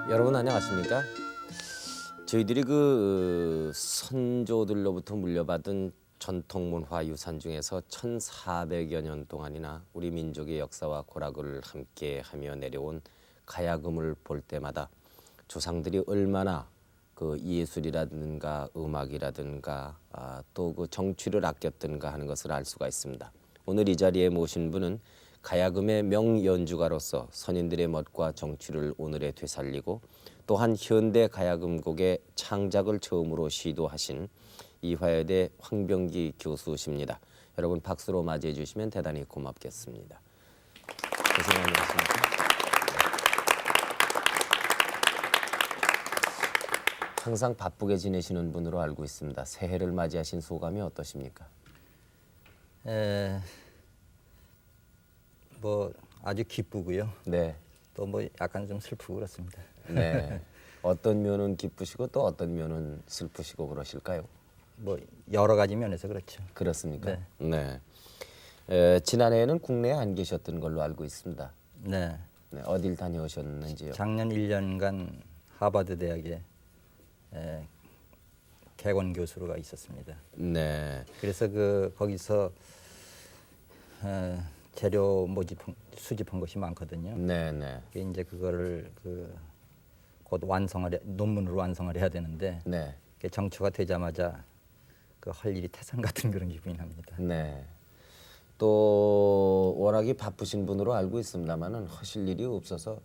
여러분 안녕하십니까? 저희들이 선조들로부터 물려받은 전통문화 유산 중에서 1400여 년 동안이나 우리 민족의 역사와 고락을 함께하며 내려온 가야금을 볼 때마다 조상들이 얼마나 예술이라든가 음악이라든가 또 정취를 아꼈던가 하는 것을 알 수가 있습니다. 오늘 이 자리에 모신 분은 가야금의 명연주가로서 선인들의 멋과 정취를 오늘에 되살리고 또한 현대 가야금곡의 창작을 처음으로 시도하신 이화여대 황병기 교수십니다. 여러분 박수로 맞이해 주시면 대단히 고맙겠습니다. 고생 많으셨습니다. 항상 바쁘게 지내시는 분으로 알고 있습니다. 새해를 맞이하신 소감이 어떠십니까? 뭐 아주 기쁘고요. 네. 또 뭐 약간 좀 슬프고 그렇습니다. 네. 어떤 면은 기쁘시고 또 어떤 면은 슬프시고 그러실까요? 뭐 여러 가지 면에서 그렇죠. 그렇습니까? 네. 지난해에는 국내에 안 계셨던 걸로 알고 있습니다. 네. 네, 어딜 다녀오셨는지요? 작년 1년간 하버드 대학에 개건 교수로가 있었습니다. 네. 그래서 거기서 재료 수집한 것이 많거든요. 네, 네. 이제 그거를 곧 논문으로 완성을 해야 되는데 네. 정처가 되자마자 할 일이 태산 같은 그런 기분이 납니다. 네. 또 워낙에 바쁘신 분으로 알고 있습니다만은 하실 일이 없어서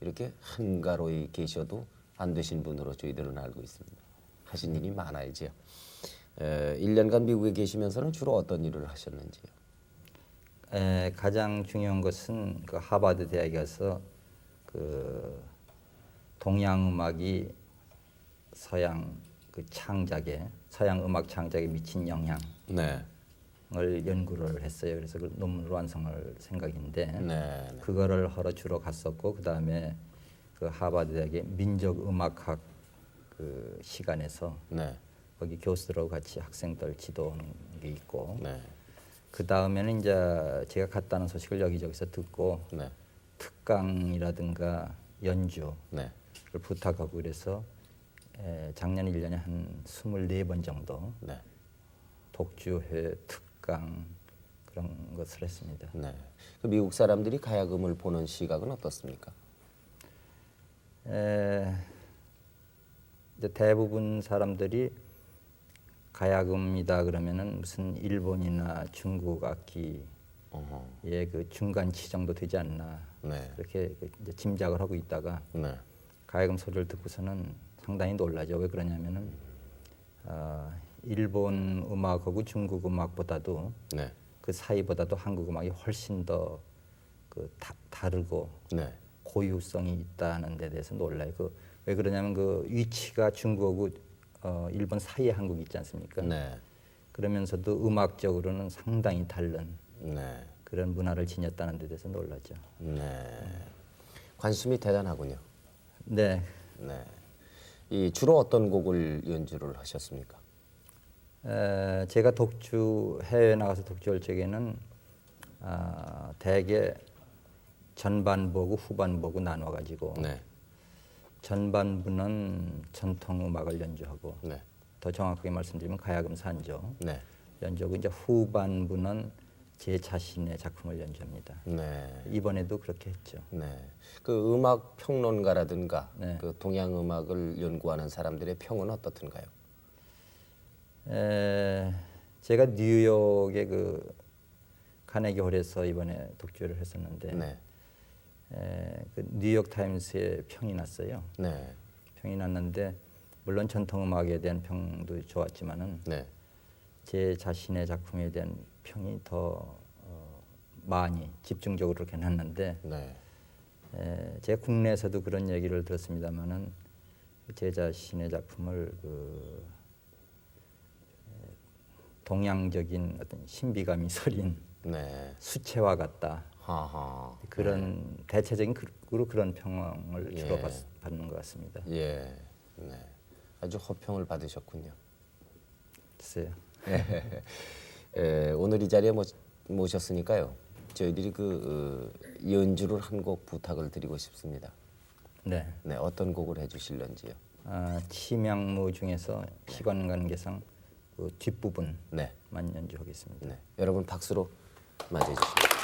이렇게 한가로이 계셔도 안 되신 분으로 저희들은 알고 있습니다. 하신 일이 많아야지요. 1년간 미국에 계시면서는 주로 어떤 일을 하셨는지요? 가장 중요한 것은 하버드 대학에 가서 동양 음악이 서양 서양 음악 창작에 미친 영향을 네. 연구를 했어요. 그래서 그 논문을 완성할 생각인데 네. 그거를 하러 주로 갔었고 그 다음에 하버드 대학의 민족 음악학 시간에서 네. 거기 교수들하고 같이 학생들 지도하는 게 있고 네. 그 다음에는 이제 제가 갔다는 소식을 여기저기서 듣고 네. 특강이라든가 연주를 네. 부탁하고 그래서 작년 1년에 한 24번 정도 네. 독주회, 특강 그런 것을 했습니다. 네. 미국 사람들이 가야금을 보는 시각은 어떻습니까? 이제 대부분 사람들이 가야금이다 그러면은 무슨 일본이나 중국 악기의 중간치 정도 되지 않나 네. 그렇게 이제 짐작을 하고 있다가 네. 가야금 소리를 듣고서는 상당히 놀라죠. 왜 그러냐면은 일본 음악하고 중국 음악보다도 네. 그 사이보다도 한국 음악이 훨씬 더 다르고 네. 고유성이 있다는 데 대해서 놀라요. 왜 그러냐면 위치가 중국하고 일본 사이에 한국이 있지 않습니까? 네. 그러면서도 음악적으로는 상당히 다른 네. 그런 문화를 지녔다는 데 대해서 놀라죠. 네. 관심이 대단하군요. 네. 네. 주로 어떤 곡을 연주를 하셨습니까? 제가 해외 나가서 독주할 적에는 대개 전반부하고 후반부하고 나눠가지고 네. 전반부는 전통 음악을 연주하고 네. 더 정확하게 말씀드리면 가야금 산조 네. 연주하고 이제 후반부는 제 자신의 작품을 연주합니다. 네. 이번에도 그렇게 했죠. 네. 그 음악 평론가라든가 네. 그 동양 음악을 연구하는 사람들의 평은 어떻든가요? 제가 뉴욕의 그 카네기 홀에서 이번에 독주를 했었는데 네. 그 뉴욕 타임스에 평이 났어요. 네. 평이 났는데 물론 전통 음악에 대한 평도 좋았지만은 네. 제 자신의 작품에 대한 평이 더 많이 집중적으로 이렇게 났는데 네. 제가 국내에서도 그런 얘기를 들었습니다만은 제 자신의 작품을 그 동양적인 어떤 신비감이 서린 네. 수채화 같다. 하하. 그런 대체적인 그런 평을 주로 예. 받는 것 같습니다. 예. 네. 아주 호평을 받으셨군요. 글쎄요. 오늘 이 자리에 모셨으니까요. 저희들이 그 연주를 한 곡 부탁을 드리고 싶습니다. 네. 네. 어떤 곡을 해주실런지요? 치명무 중에서 시관관계상 그 뒷부분만 네. 연주하겠습니다. 네. 여러분 박수로 맞이해 주십시오.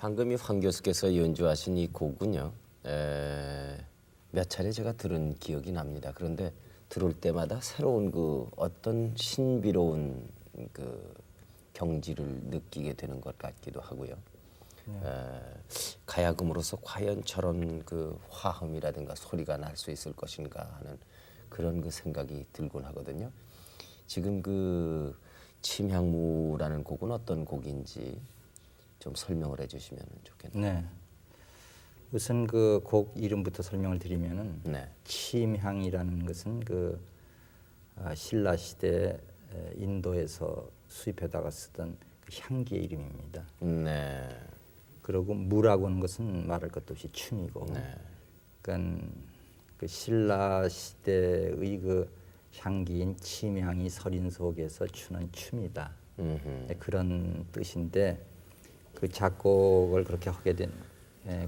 방금 이 황 교수께서 연주하신 이 곡은요. 몇 차례 제가 들은 기억이 납니다. 그런데 들을 때마다 새로운 그 어떤 신비로운 그 경지를 느끼게 되는 것 같기도 하고요. 가야금으로서 과연 저런 그 화음이라든가 소리가 날 수 있을 것인가 하는 그런 그 생각이 들곤 하거든요. 지금 그 침향무라는 곡은 어떤 곡인지 좀 설명을 해주시면 좋겠네요. 네. 우선 그 곡 이름부터 설명을 드리면은 네. 침향이라는 것은 그 신라 시대 인도에서 수입해다가 쓰던 그 향기의 이름입니다. 네. 그리고 무라고 하는 것은 말할 것도 없이 춤이고, 네. 그러니까 그 신라 시대의 그 향기인 침향이 서린 속에서 추는 춤이다. 네, 그런 뜻인데 그 작곡을 그렇게 하게 된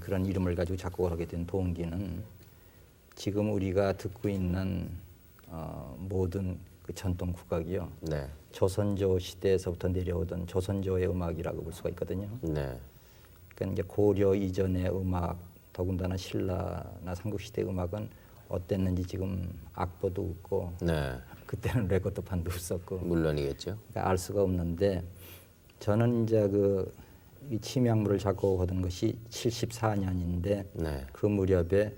그런 이름을 가지고 작곡을 하게 된 동기는 지금 우리가 듣고 있는 모든 그 전통 국악이요. 네. 조선조 시대에서부터 내려오던 조선조의 음악이라고 볼 수가 있거든요. 네. 그러니까 이제 고려 이전의 음악, 더군다나 신라나 삼국시대 음악은 어땠는지 지금 악보도 없고 네. 그때는 레코드판도 없었고 물론이겠죠. 그러니까 알 수가 없는데 저는 이제 이 침향무를 작곡하던 것이 74년인데 네. 그 무렵에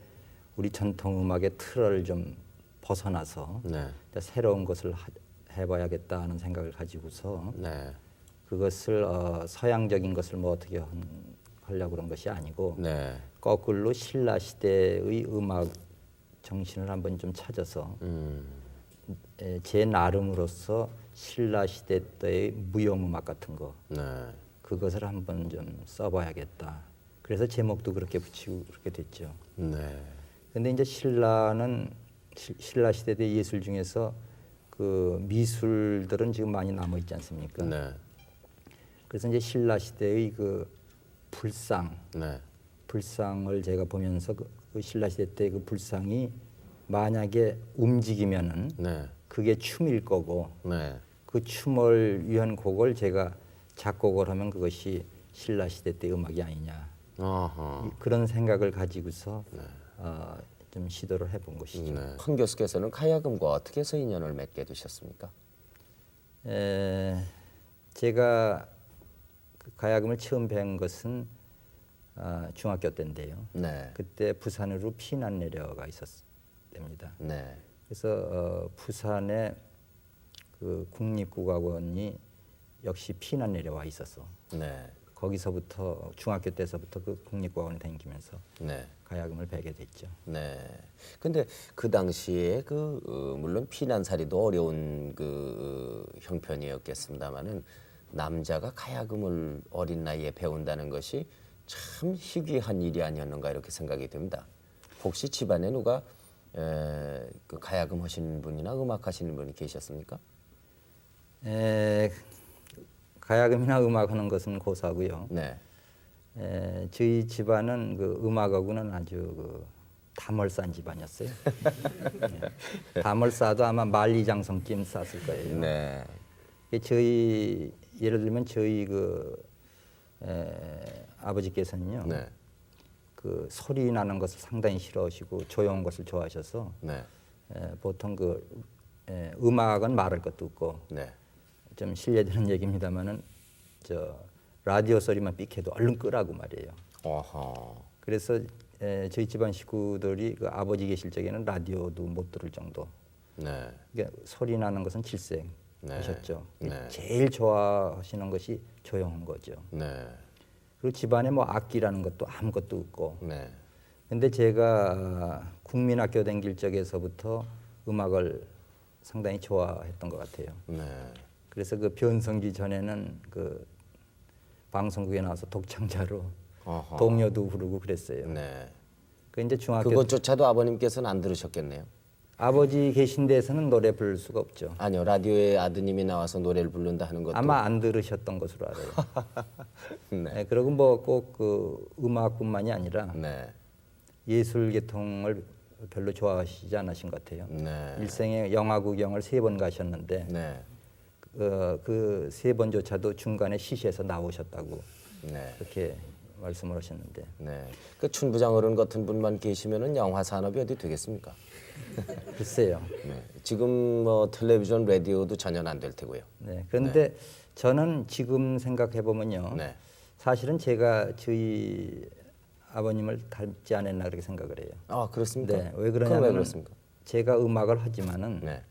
우리 전통 음악의 틀을 좀 벗어나서 네. 새로운 것을 해봐야겠다 하는 생각을 가지고서 네. 그것을 서양적인 것을 뭐 어떻게 하려고 그런 것이 아니고 네. 거꾸로 신라 시대의 음악 정신을 한번 좀 찾아서 제 나름으로서 신라 시대 때의 무용 음악 같은 거 네. 그것을 한번 좀 써봐야겠다. 그래서 제목도 그렇게 붙이고 그렇게 됐죠. 네. 근데 이제 신라는 신라 시대 때 예술 중에서 그 미술들은 지금 많이 남아 있지 않습니까? 네. 그래서 이제 신라 시대의 그 네. 불상을 제가 보면서 그 신라 시대 때 그 불상이 만약에 움직이면은 네. 그게 춤일 거고 네. 그 춤을 위한 곡을 제가 작곡을 하면 그것이 신라 시대 때 음악이 아니냐 어허. 그런 생각을 가지고서 좀 시도를 해본 것이죠. 네. 황 교수께서는 가야금과 어떻게 해서 인연을 맺게 되셨습니까? 제가 그 가야금을 처음 배운 것은 중학교 때인데요. 네. 그때 부산으로 피난 내려가 있었답니다. 네. 그래서 부산에 그 국립국악원이 역시 피난 내려와 있었어. 네. 거기서부터 중학교 때서부터 그 국립국악원에 다니면서 네. 가야금을 배게 됐죠. 네. 근데 그 당시에 물론 피난살이도 어려운 형편이었겠습니다만은 남자가 가야금을 어린 나이에 배운다는 것이 참 희귀한 일이 아니었는가 이렇게 생각이 됩니다. 혹시 집안에 누가 그 가야금 하시는 분이나 음악 하시는 분이 계셨습니까? 가야금이나 음악하는 것은 고사고요. 네. 저희 집안은 그 음악하고는 아주 담을 싼 집안이었어요. 담을 싸도 아마 만리장성쯤 쌌을 거예요. 네. 저희 예를 들면 저희 아버지께서는요. 네. 그 소리 나는 것을 상당히 싫어하시고 조용한 것을 좋아하셔서 네. 보통 음악은 말할 것도 없고 네. 좀 실례되는 얘기입니다만은 라디오 소리만 삑해도 얼른 끄라고 말이에요. 어허. 그래서 저희 집안 식구들이 그 아버지 계실 적에는 라디오도 못 들을 정도. 네. 그러니까 소리 나는 것은 질색 네. 하셨죠. 네. 제일 좋아하시는 것이 조용한 거죠. 네. 그리고 집안에 뭐 악기라는 것도 아무것도 없고. 네. 근데 제가 국민학교 다닐 적에서부터 음악을 상당히 좋아했던 것 같아요. 네. 그래서 그 변성기 전에는 그 방송국에 나와서 독창자로 어허. 동요도 부르고 그랬어요. 네. 그 이제 중학교 그것조차도 아버님께서는 안 들으셨겠네요. 아버지 계신 데서는 노래 부를 수가 없죠. 아니요, 라디오에 아드님이 나와서 노래를 부른다 하는 것도 아마 안 들으셨던 것으로 알아요. 네. 그리고 뭐 꼭 그 음악뿐만이 아니라 네. 예술 계통을 별로 좋아하시지 않으신 것 같아요. 네. 일생에 영화 구경을 3번 가셨는데 네. 그 3번조차도 중간에 시시해서 나오셨다고 네. 그렇게 말씀을 하셨는데 네. 그 춘부장 어른 같은 분만 계시면은 영화 산업이 어디 되겠습니까? 글쎄요. 네. 지금 뭐 텔레비전, 라디오도 전혀 안 될 테고요. 네. 그런데 저는 지금 생각해 보면요. 네. 사실은 제가 저희 아버님을 닮지 않았나 그렇게 생각을 해요. 아 그렇습니까? 네. 왜 그건 왜 그러냐면 그렇습니까? 제가 음악을 하지만은 네.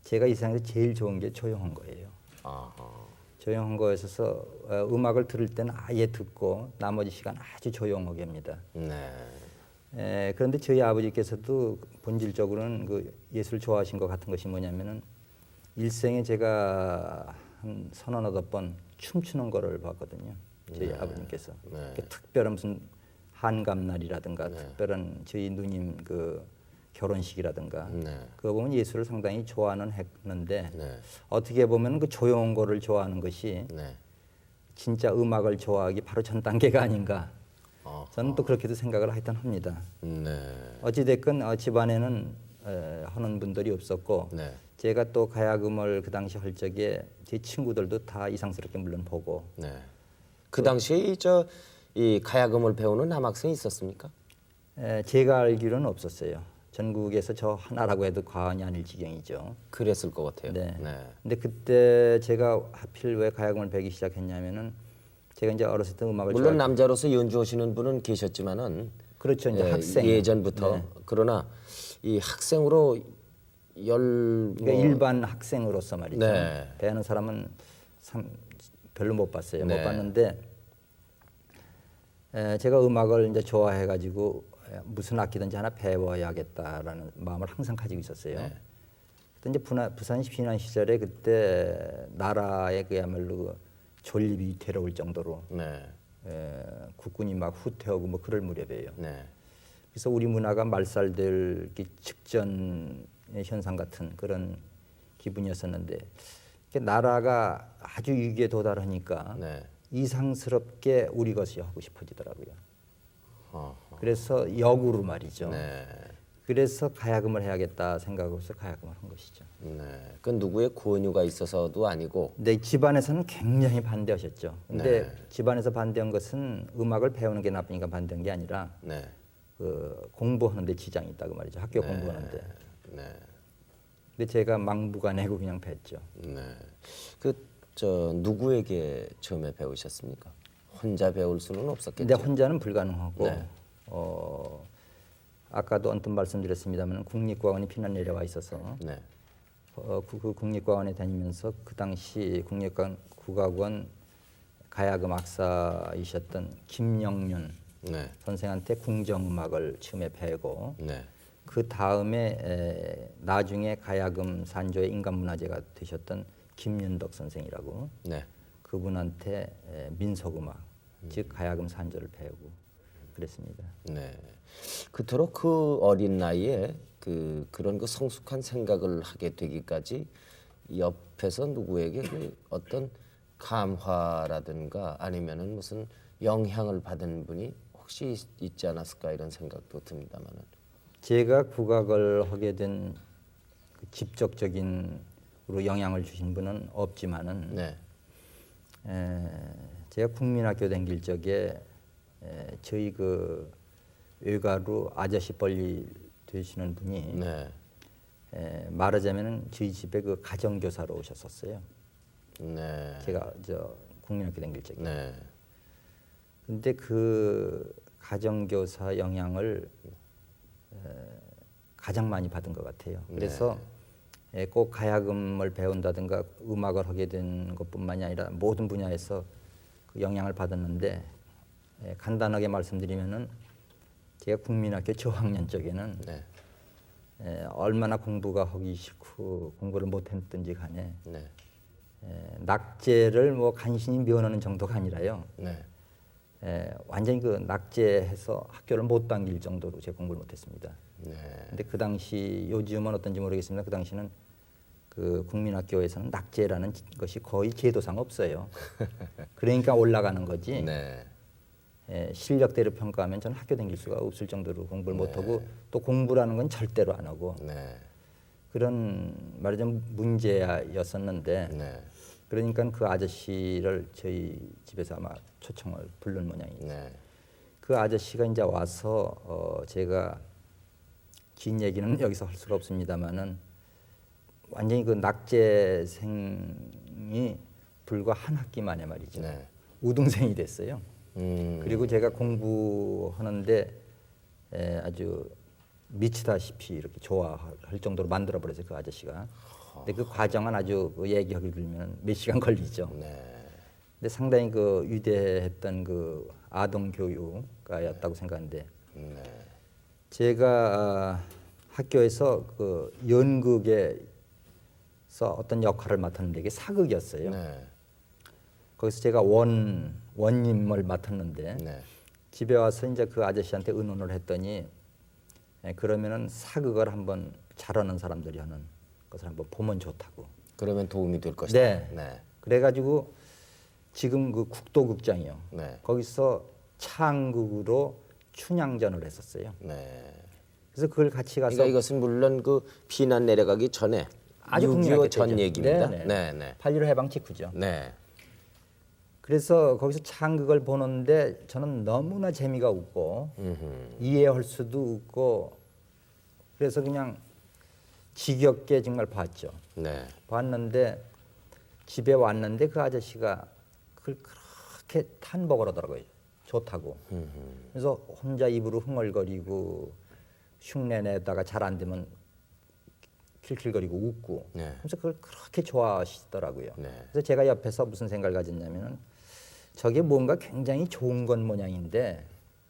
제가 이 세상에서 제일 좋은 게 조용한 거예요. 아하. 조용한 거에 있어서 음악을 들을 때는 아예 듣고 나머지 시간 아주 조용하게 합니다. 네. 그런데 저희 아버지께서도 본질적으로는 그 예술 좋아하신 것 같은 것이 뭐냐면은 일생에 제가 한 서너 번 춤추는 거를 봤거든요. 저희 아버님께서 특별한 무슨 한감날이라든가 특별한 저희 누님 그 결혼식이라든가 그거 보면 예술을 상당히 좋아는 했는데 어떻게 보면 그 조용한 거를 좋아하는 것이 진짜 음악을 좋아하기 바로 전 단계가 아닌가. 저는 또 그렇게도 생각을 하여튼 합니다. 어찌됐건 집안에는 하는 분들이 없었고 제가 또 가야금을 그 당시 할 적에 제 친구들도 다 이상스럽게 물론 보고 그 당시에 이 가야금을 배우는 남학생이 있었습니까? 제가 알기로는 없었어요. 전국에서 저 하나라고 해도 과언이 아닐 지경이죠. 그랬을 것 같아요. 네. 근데 그때 제가 하필 왜 가야금을 배기 시작했냐면은 제가 이제 어렸을 때 음악을 물론 남자로서 연주하시는 분은 계셨지만은 그렇죠. 이제 학생 예전부터 그러나 이 학생으로 그러니까 일반 학생으로서 말이죠. 네. 배우는 사람은 참 별로 못 봤어요. 못 봤는데 제가 음악을 이제 좋아해 가지고 무슨 악기든지 하나 배워야겠다라는 마음을 항상 가지고 있었어요. 그때 이제 부산 피난 시절에 그때 나라에 그야말로 그 존립이 위태로울 정도로 국군이 막 후퇴하고 뭐 그럴 무렵이에요. 그래서 우리 문화가 말살될 직전 현상 같은 그런 기분이었었는데 나라가 아주 위기에 도달하니까 이상스럽게 우리 것이 하고 싶어지더라고요. 그래서 역으로 말이죠. 그래서 가야금을 해야겠다 생각으로서 가야금을 한 것이죠. 그 누구의 권유가 있어서도 아니고. 근데 집안에서는 굉장히 반대하셨죠. 근데 집안에서 반대한 것은 음악을 배우는 게 나쁘니까 반대한 게 아니라 그 공부하는데 지장이 있다고 말이죠. 학교 공부하는데. 근데 제가 막무가내고 그냥 뱄죠. 누구에게 처음에 배우셨습니까? 혼자 배울 수는 없었겠죠. 근데 혼자는 불가능하고 아까도 언뜻 말씀드렸습니다만 국립과원이 피난 내려와 있어서 그 국립과원에 다니면서 그 당시 국립국악원 가야금 악사이셨던 김영륜 선생한테 궁정음악을 처음에 배우고 그 다음에 나중에 가야금 산조의 인간문화재가 되셨던 김윤덕 선생이라고 그분한테 민속음악 즉 가야금 산조를 배우고 그랬습니다. 그토록 그 어린 나이에 그런 그 성숙한 생각을 하게 되기까지 옆에서 누구에게 그 어떤 감화라든가 아니면은 무슨 영향을 받은 분이 혹시 있지 않았을까 이런 생각도 듭니다만은. 제가 국악을 하게 된 그 직접적인 영향을 주신 분은 없지만은 제가 국민학교 다닐 적에 저희 그 외가로 아저씨 뻘리 되시는 분이 말하자면은 저희 집에 그 가정교사로 오셨었어요. 제가 국민학교 다닐 적에. 근데 그 가정교사 영향을 가장 많이 받은 것 같아요. 그래서 꼭 가야금을 배운다든가 음악을 하게 된 것뿐만이 아니라 모든 분야에서 그 영향을 받았는데 간단하게 말씀드리면은 제가 국민학교 저학년 쪽에는 얼마나 공부가 하기 싫고 공부를 못했든지 간에 낙제를 뭐 간신히 면하는 정도가 아니라요. 완전히 그 낙제해서 학교를 못 다닐 정도로 제가 공부를 못했습니다. 근데 그 당시 요즘은 어떤지 모르겠습니다. 그 당시는 그 국민학교에서는 낙제라는 것이 거의 제도상 없어요. 그러니까 올라가는 거지. 실력대로 평가하면 저는 학교 다닐 수가 없을 정도로 공부를 못하고 또 공부라는 건 절대로 안 하고 그런 말하자면 문제였었는데 그러니까 그 아저씨를 저희 집에서 아마 초청을 부른 모양이죠. 네. 그 아저씨가 이제 와서 제가 긴 얘기는 여기서 할 수가 없습니다만은 완전히 그 낙제생이 불과 한 학기 만에 말이죠. 네. 우등생이 됐어요. 그리고 제가 공부하는데 아주 미치다시피 이렇게 좋아할 정도로 만들어 버렸어요, 그 아저씨가. 근데 그 과정은 아주 얘기하기 들면 몇 시간 걸리죠. 네. 근데 상당히 그 위대했던 그 아동 교육가였다고 생각하는데 네. 제가 학교에서 그 연극에서 어떤 역할을 맡았는데 이게 사극이었어요. 네. 거기서 제가 원님을 맡았는데 네. 집에 와서 이제 그 아저씨한테 의논을 했더니 그러면은 사극을 한번 잘하는 사람들이 하는 것을 한번 보면 좋다고. 그러면 도움이 될 것이다. 네. 네. 그래가지고 지금 그 국도극장이요. 네. 거기서 창극으로 춘향전을 했었어요. 네. 그래서 그걸 같이 가서 그러니까 이것은 물론 그 피난 내려가기 전에 아주 6.25 국민학교 전 때죠. 얘기입니다. 네, 네, 네. 8.15 해방 직후죠. 네. 그래서 거기서 창극을 보는데 저는 너무나 재미가 없고 이해할 수도 없고 그래서 그냥 지겹게 정말 봤죠. 네. 봤는데 집에 왔는데 그 아저씨가 그걸 그렇게 탄복을 하더라고요. 좋다고. 그래서 혼자 입으로 흥얼거리고 흉내내다가 잘 안 되면 킬킬거리고 웃고. 네. 그래서 그걸 그렇게 좋아하시더라고요. 네. 그래서 제가 옆에서 무슨 생각을 가졌냐면은 저게 뭔가 굉장히 좋은 건 모양인데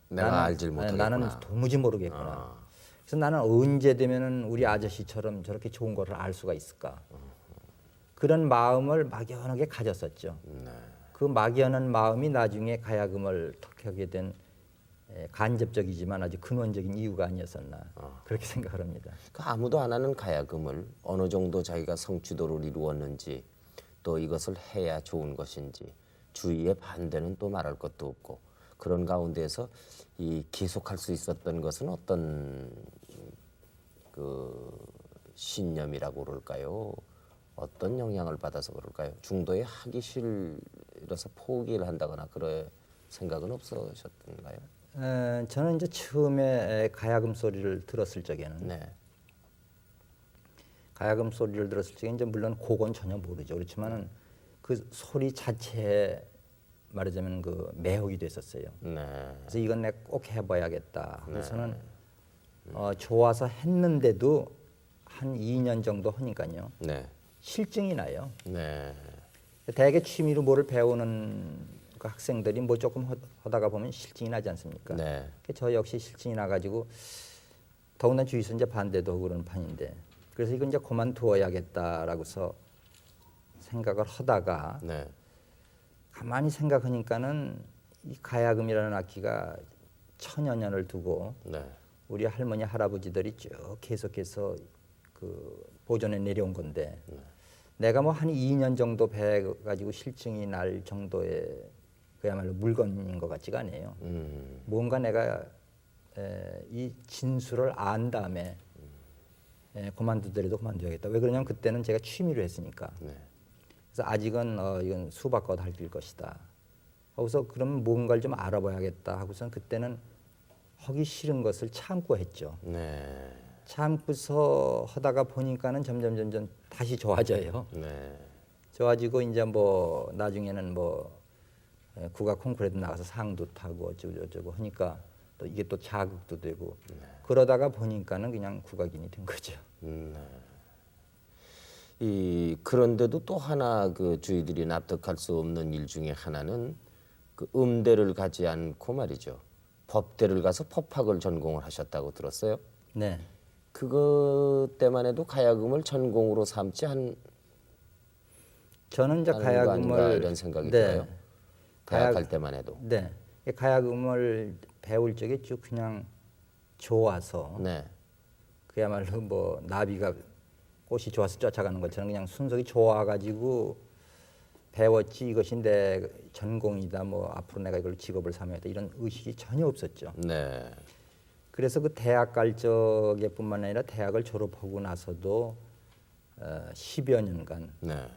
내가 알질 못하겠구나. 나는 도무지 모르겠구나. 그래서 나는 언제 되면은 우리 아저씨처럼 저렇게 좋은 거를 알 수가 있을까? 그런 마음을 막연하게 가졌었죠. 네. 그 막연한 마음이 나중에 가야금을 택하게 된 간접적이지만 아주 근원적인 이유가 아니었었나 그렇게 생각을 합니다. 그 아무도 안 하는 가야금을 어느 정도 자기가 성취도를 이루었는지 또 이것을 해야 좋은 것인지 주위의 반대는 또 말할 것도 없고 그런 가운데서 이 계속할 수 있었던 것은 어떤 그 신념이라고 그럴까요? 어떤 영향을 받아서 그럴까요? 중도에 하기 싫어서 포기를 한다거나 그럴 생각은 없으셨던가요? 저는 이제 처음에 가야금 소리를 들었을 적에는 네. 가야금 소리를 들었을 적에 이제 물론 곡은 전혀 모르죠. 그렇지만은 그 소리 자체에 말하자면 그 매혹이 됐었어요. 네. 그래서 이건 내가 꼭 해봐야겠다. 그래서는 좋아서 했는데도 한 2년 정도 하니까요. 네. 실증이 나요. 네. 대개 취미로 뭐를 배우는 그 학생들이 뭐 조금 하다가 보면 실증이 나지 않습니까? 네. 저 역시 실증이 나가지고 더구나 주위에서 이제 반대도 하고 그러는 판인데 그래서 이건 이제 그만두어야겠다라고서 생각을 하다가 네. 가만히 생각하니까는 이 가야금이라는 악기가 천여 년을 두고 네. 우리 할머니 할아버지들이 쭉 계속해서 그 보존해 내려온 건데 내가 뭐 한 2년 정도 배가지고 실증이 날 정도의 그야말로 물건인 것 같지가 않아요. 뭔가 내가 이 진수를 안 다음에 그만두더라도 그만둬야겠다. 왜 그러냐면 그때는 제가 취미로 했으니까. 네. 그래서 아직은 이건 수박과 달릴 것이다. 거기서 그럼 뭔가를 좀 알아봐야겠다 하고선 그때는 하기 싫은 것을 참고 했죠. 네. 참고서 하다가 보니까는 점점 다시 좋아져요. 네. 좋아지고 이제 뭐 나중에는 뭐 국악 콩쿠르에도 나가서 상도 타고 어쩌고 하니까 또 이게 또 자극도 되고 그러다가 보니까는 그냥 국악인이 된 거죠. 네. 그런데도 또 하나 그 주의들이 납득할 수 없는 일 중에 하나는 그 음대를 가지 않고 말이죠. 법대를 가서 법학을 전공을 하셨다고 들었어요. 네. 그것 때만 해도 가야금을 전공으로 삼지 저는 이제 않은 거 아닌가 가야금을 이런 생각이 들어요. 대학 갈 때만 해도. 네. 이 가야금을 배울 적에 쭉 그냥 좋아서 네. 그야말로 뭐 나비가 꽃이 좋아서 쫓아가는 것처럼 그냥 순속이 좋아가지고 배웠지 이것이 내 전공이다 뭐 앞으로 내가 이걸 직업을 삼아야겠다 이런 의식이 전혀 없었죠. 네. 그래서 그 대학 갈 적에뿐만 아니라 대학을 졸업하고 나서도 10여 년간 네.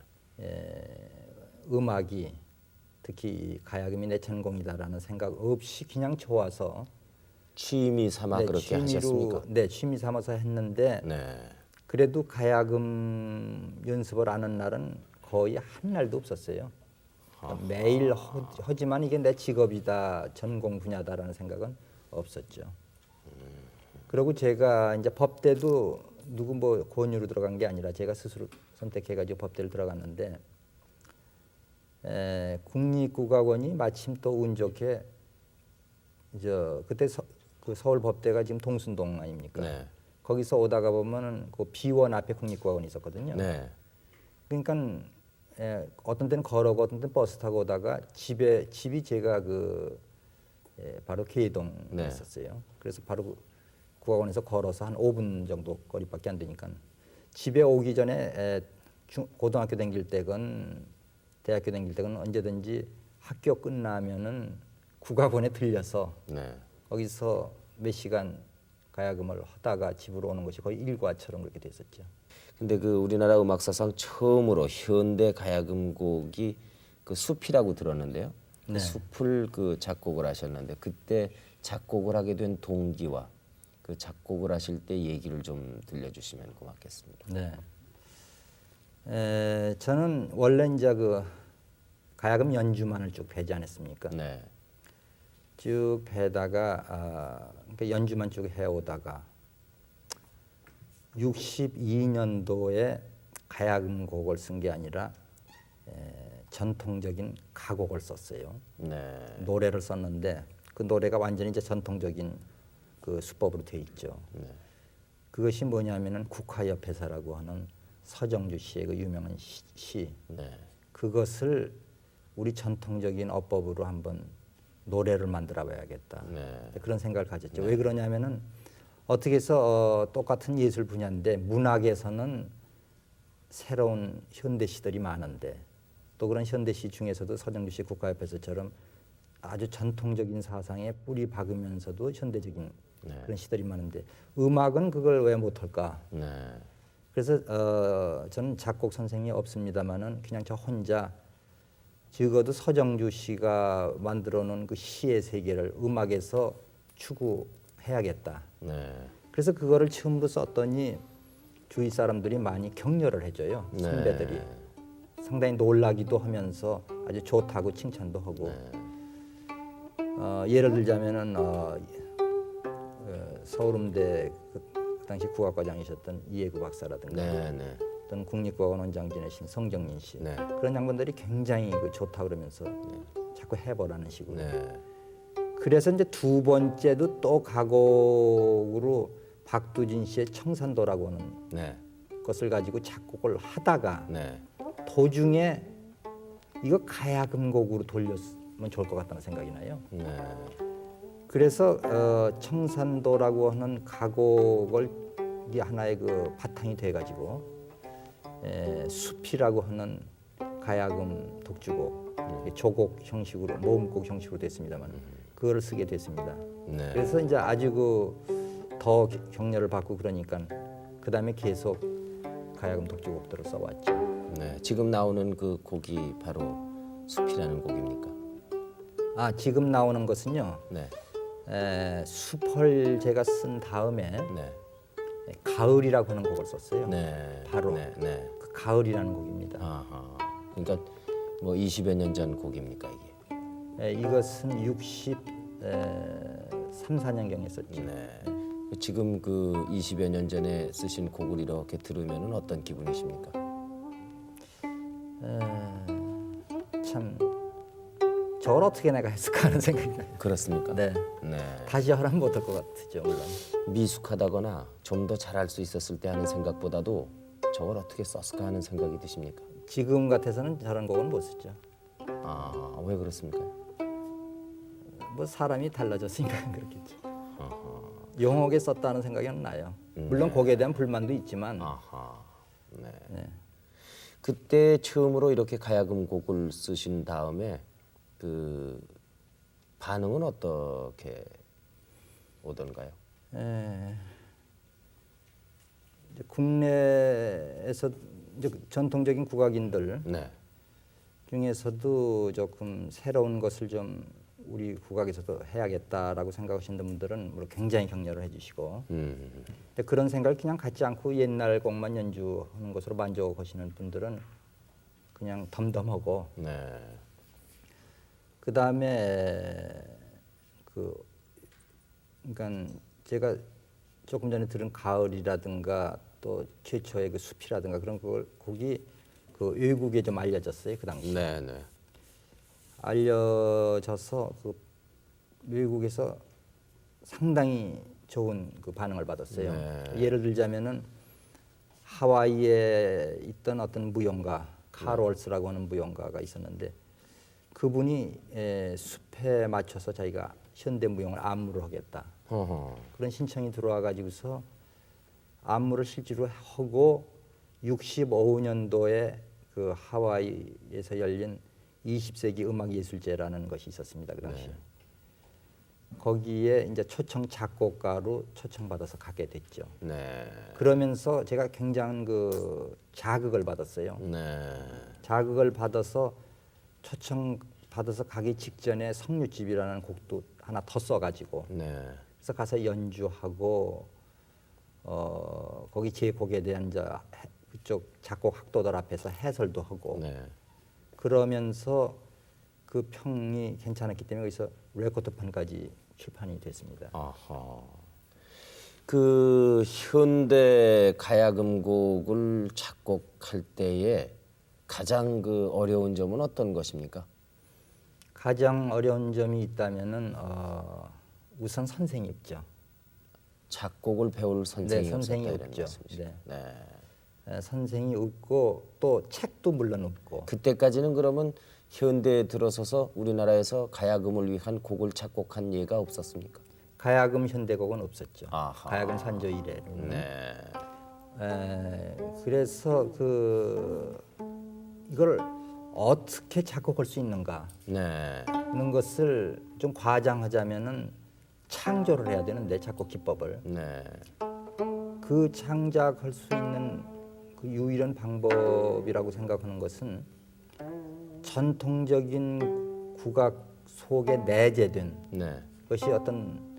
음악이 특히 가야금이 내 전공이다라는 생각 없이 그냥 좋아서 취미 삼아 네, 그렇게 하셨습니까? 네, 취미 삼아서 했는데 네. 그래도 가야금 연습을 하는 날은 거의 한 날도 없었어요. 그러니까 매일 하지만 이게 내 직업이다, 전공 분야다라는 생각은 없었죠. 그리고 제가 이제 법대도 누구 뭐 권유로 들어간 게 아니라 제가 스스로 선택해가지고 법대를 들어갔는데 국립국악원이 마침 또 운 좋게 그때 그 서울 법대가 지금 동순동 아닙니까? 네. 거기서 오다가 보면은 그 비원 앞에 국립국악원이 있었거든요. 네. 그러니까 어떤 때는 걸어고 어떤 때는 버스 타고 오다가 집이 제가 바로 계동에 네. 있었어요. 그래서 바로 그 국악원에서 걸어서 한 5분 정도 거리밖에 안 되니까 집에 오기 전에 고등학교 다닐 때건 대학교 다닐 때건 언제든지 학교 끝나면은 국악원에 들려서 네. 거기서 몇 시간 가야금을 하다가 집으로 오는 것이 거의 일과처럼 그렇게 됐었죠. 근데 그 우리나라 음악사상 처음으로 현대 가야금곡이 그 숲이라고 들었는데요. 그 네. 숲을 그 작곡을 하셨는데 그때 작곡을 하게 된 동기와 그 작곡을 하실 때 얘기를 좀 들려주시면 고맙겠습니다. 네. 저는 원래 이제 그 가야금 연주만을 쭉 배지 않았습니까? 네. 쭉 배다가 그러니까 연주만 쭉 해오다가 62년도에 가야금 곡을 쓴 게 아니라 전통적인 가곡을 썼어요. 네. 노래를 썼는데 그 노래가 완전히 이제 전통적인 그 수법으로 돼 있죠. 네. 그것이 뭐냐면은 국화협회사라고 하는 서정주 씨의 그 유명한 시 네. 그것을 우리 전통적인 어법으로 한번 노래를 만들어 봐야겠다. 네. 그런 생각을 가졌죠. 왜 그러냐면은 어떻게 해서 똑같은 예술 분야인데 문학에서는 새로운 현대시들이 많은데 또 그런 현대시 중에서도 서정주 씨 국가협회서처럼 아주 전통적인 사상에 뿌리 박으면서도 현대적인 네. 그런 시들이 많은데 음악은 그걸 왜 못할까? 네. 그래서 저는 작곡 선생이 없습니다만은 그냥 저 혼자 적어도 서정주 씨가 만들어놓은 그 시의 세계를 음악에서 추구해야겠다. 네. 그래서 그거를 처음부터 썼더니 주위 사람들이 많이 격려를 해줘요. 네. 선배들이 상당히 놀라기도 하면서 아주 좋다고 칭찬도 하고. 예를 들자면은 서울음대 그 당시 국악과장이셨던 이해구 박사라든가 네. 네. 또는 국립국악원 원장 지내신 성정민 씨 네. 그런 양반들이 굉장히 좋다 그러면서 자꾸 해보라는 식으로. 네. 그래서 이제 두 번째도 또 가곡으로 박두진 씨의 청산도라고 하는 네. 것을 가지고 작곡을 하다가 네. 도중에 이거 가야금곡으로 돌렸으면 좋을 것 같다는 생각이 나요. 네. 그래서 청산도라고 하는 가곡을 이게 하나의 그 바탕이 돼가지고 숲이라고 하는 가야금 독주곡 조곡 형식으로 모음곡 형식으로 됐습니다만 그거를 쓰게 됐습니다. 네. 그래서 이제 아주 더 격려를 받고 그러니까 그 다음에 계속 가야금 독주곡들을 써왔죠. 네. 지금 나오는 그 곡이 바로 숲이라는 곡입니까? 지금 나오는 것은요. 네. 숲을 제가 쓴 다음에 네. 가을이라고 하는 곡을 썼어요. 네. 바로 네. 네. 그 가을이라는 곡입니다. 아하. 그러니까 뭐 20여 년 전 곡입니까 이게? 이것은 63, 4년경에 썼죠. 네. 지금 그 20여 년 전에 쓰신 곡을 이렇게 들으면은 어떤 기분이십니까? 참 저걸 어떻게 내가 했을까 하는 생각이 나요. 그렇습니까? 네. 네. 다시 하라면 못할 것 같죠, 물론. 미숙하다거나 좀 더 잘할 수 있었을 때 하는 생각보다도 저걸 어떻게 썼을까 하는 생각이 드십니까? 지금 같아서는 저런 곡은 못 쓰죠. 아, 왜 그렇습니까? 뭐 사람이 달라졌으니까 그렇겠죠. 용하게 썼다는 생각이 나요. 물론 곡에 대한 불만도 있지만 아하. 네. 네. 그때 처음으로 이렇게 가야금 곡을 쓰신 다음에 그 반응은 어떻게 오던가요? 이제 국내에서 이제 전통적인 국악인들 네. 중에서도 조금 새로운 것을 좀 우리 국악에서도 해야겠다라고 생각하시는 분들은 물론 굉장히 격려를 해주시고, 근데 그런 생각을 그냥 갖지 않고 옛날 곡만 연주하는 것으로 만족하시는 분들은 그냥 덤덤하고, 네. 그 다음에 그러니까 제가 조금 전에 들은 가을이라든가 또 최초의 그 숲이라든가 그런 곡이 그 외국에 좀 알려졌어요, 그 당시. 네, 네. 알려져서 그 외국에서 상당히 좋은 그 반응을 받았어요. 네. 예를 들자면은 하와이에 있던 어떤 무용가 칼 월스라고 하는 무용가가 있었는데 그분이 숲에 맞춰서 자기가 현대 무용을 안무를 하겠다. 어허. 그런 신청이 들어와 가지고서 안무를 실제로 하고 65년도에 그 하와이에서 열린 20세기 음악예술제라는 것이 있었습니다. 그 당시. 네. 거기에 이제 초청 작곡가로 초청받아서 가게 됐죠. 네. 그러면서 제가 굉장한 그 자극을 받았어요. 네. 자극을 받아서 초청 받아서 가기 직전에 석류집이라는 곡도 하나 더 써가지고 네. 그래서 가서 연주하고 거기 제 곡에 대한 이제 그쪽 작곡 학도들 앞에서 해설도 하고 네. 그러면서 그 평이 괜찮았기 때문에 거기서 레코드판까지 출판이 됐습니다. 아하. 그 현대 가야금곡을 작곡할 때에 가장 그 어려운 점은 어떤 것입니까? 가장 어려운 점이 있다면은 우선 선생이 없죠. 작곡을 배울 선생이 선생이 없었다 이런 없죠. 말씀이시죠? 네. 네. 선생이 없고 또 책도 물론 없고 그때까지는 그러면 현대에 들어서서 우리나라에서 가야금을 위한 곡을 작곡한 예가 없었습니까? 가야금 현대곡은 없었죠. 아하. 가야금 산조 이래로는. 네. 그래서 이걸 어떻게 작곡할 수 있는가 네. 하는 것을 좀 과장하자면은 창조를 해야 되는데 작곡 기법을 네. 그 창작할 수 있는 그 유일한 방법이라고 생각하는 것은 전통적인 국악 속에 내재된 네. 것이 어떤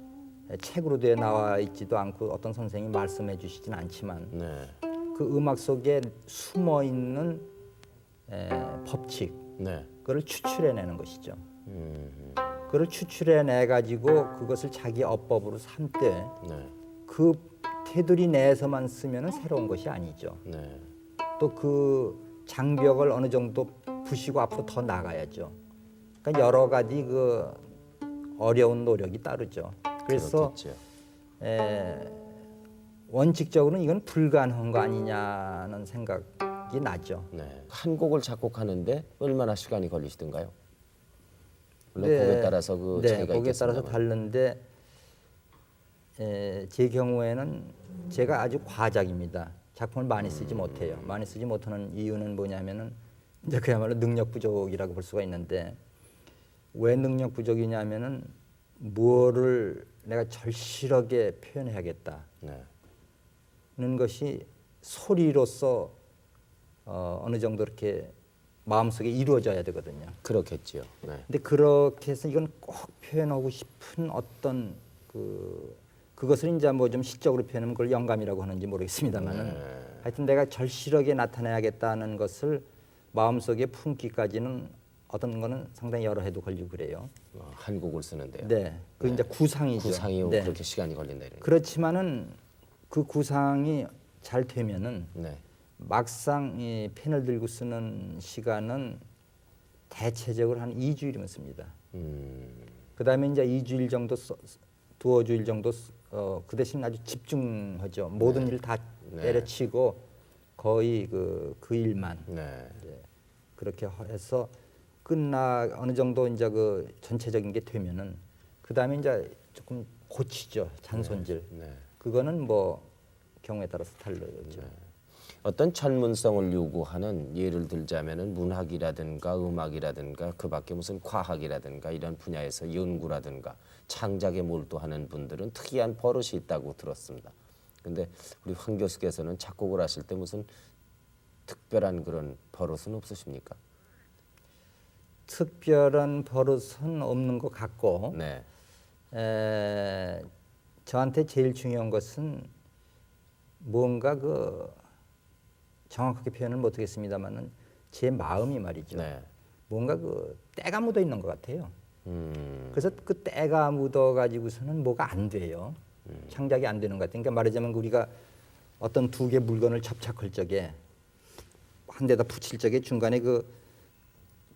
책으로 되어 나와 있지도 않고 어떤 선생이 말씀해 주시진 않지만 네. 그 음악 속에 숨어 있는 법칙 네. 그걸 추출해내는 것이죠. 그걸 추출해내 가지고 그것을 자기 어법으로 삼되 네. 그 테두리 내에서만 쓰면은 새로운 것이 아니죠. 네. 또 그 장벽을 어느 정도 부시고 앞으로 더 나가야죠. 그러니까 여러 가지 그 어려운 노력이 따르죠. 그래서 그렇겠죠. 원칙적으로는 이건 불가능한 거 아니냐는 생각이 나죠. 네. 한 곡을 작곡하는데 얼마나 시간이 걸리시던가요? 물론 네. 곡에 따라서 그 차이가 곡에 따라서 있겠습니다만. 다른데 제 경우에는 제가 아주 과작입니다. 작품을 많이 쓰지 못해요. 많이 쓰지 못하는 이유는 뭐냐면은 이제 그야말로 능력 부족이라고 볼 수가 있는데 왜 능력 부족이냐면은 무엇을 내가 절실하게 표현해야겠다는 네. 것이 소리로서 어느 정도 이렇게 마음속에 이루어져야 되거든요. 그렇겠지요. 네. 근데 그렇게 해서 이건 꼭 표현하고 싶은 어떤 그것을 이제 뭐 좀 시적으로 표현하면 그걸 영감이라고 하는지 모르겠습니다만은 하여튼 내가 절실하게 나타내야겠다는 것을 마음속에 품기까지는 어떤 거는 상당히 여러 해도 걸리고 그래요. 한 곡을 쓰는데요. 네, 그 이제 구상이죠. 구상이 네. 그렇게 시간이 걸린다 이런. 그렇지만은 그 구상이 잘 되면은 네. 막상 이 펜을 들고 쓰는 시간은 대체적으로 한 2주일이면 씁니다. 그다음에 이제 2주일 정도 두어 주일 정도 그 대신 아주 집중하죠. 모든 일을 다 때려치고 거의 그 일만 네. 이제 그렇게 해서 어느 정도 이제 그 전체적인 게 되면은 그다음에 이제 조금 고치죠. 잔손질. 네. 그거는 뭐 경우에 따라서 다르죠. 어떤 전문성을 요구하는 예를 들자면은 문학이라든가 음악이라든가 그밖에 무슨 과학이라든가 이런 분야에서 연구라든가 창작에 몰두하는 분들은 특이한 버릇이 있다고 들었습니다. 근데 우리 황 교수께서는 작곡을 하실 때 무슨 특별한 그런 버릇은 없으십니까? 특별한 버릇은 없는 것 같고 네. 저한테 제일 중요한 것은 뭔가 그 정확하게 표현을 못하겠습니다만은 제 마음이 말이죠. 네. 뭔가 그 때가 묻어 있는 것 같아요. 음. 그래서 그 때가 묻어 가지고서는 뭐가 안 돼요. 창작이 안 되는 것 같아요. 그러니까 말하자면 우리가 어떤 두 개 물건을 접착할 적에 한 대다 붙일 적에 중간에 그